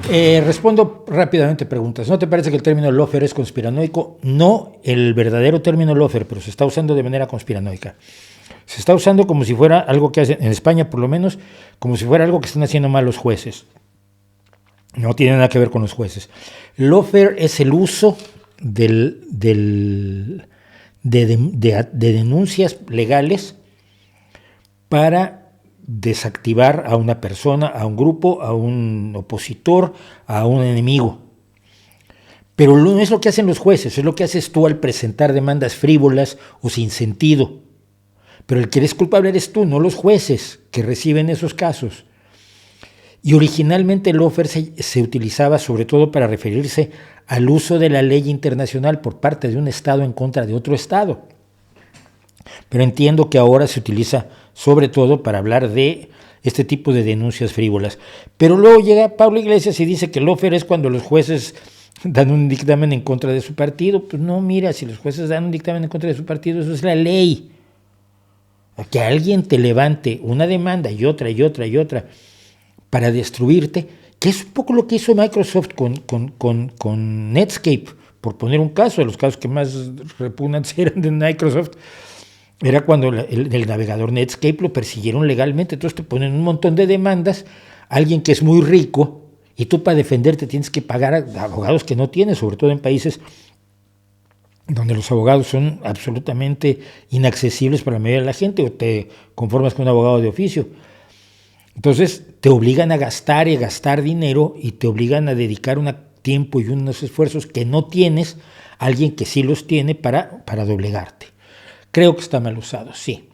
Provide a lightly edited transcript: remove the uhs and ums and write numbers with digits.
Respondo rápidamente preguntas. ¿No te parece que el término lawfare es conspiranoico? No el verdadero término lawfare, pero se está usando de manera conspiranoica. Se está usando como si fuera algo que hacen, en España por lo menos, como si fuera algo que están haciendo mal los jueces. No tiene nada que ver con los jueces. Lawfare es el uso de denuncias legales para desactivar a una persona, a un grupo, a un opositor, a un enemigo. Pero no es lo que hacen los jueces, es lo que haces tú al presentar demandas frívolas o sin sentido. Pero el que eres culpable eres tú, no los jueces que reciben esos casos. Y originalmente el lawfare se utilizaba sobre todo para referirse al uso de la ley internacional por parte de un Estado en contra de otro Estado. Pero entiendo que ahora se utiliza sobre todo para hablar de este tipo de denuncias frívolas. Pero luego llega Pablo Iglesias y dice que el lawfare es cuando los jueces dan un dictamen en contra de su partido. Pues no, mira, si los jueces dan un dictamen en contra de su partido, eso es la ley. Que alguien te levante una demanda y otra y otra y otra para destruirte, que es un poco lo que hizo Microsoft con Netscape, por poner un caso, de los casos que más repugnantes eran de Microsoft, era cuando el navegador Netscape lo persiguieron legalmente. Entonces te ponen un montón de demandas, alguien que es muy rico, y tú para defenderte tienes que pagar a abogados que no tienes, sobre todo en países donde los abogados son absolutamente inaccesibles para la mayoría de la gente, o te conformas con un abogado de oficio. Entonces te obligan a gastar y a gastar dinero y te obligan a dedicar un tiempo y unos esfuerzos que no tienes a alguien que sí los tiene para doblegarte. Creo que está mal usado, sí.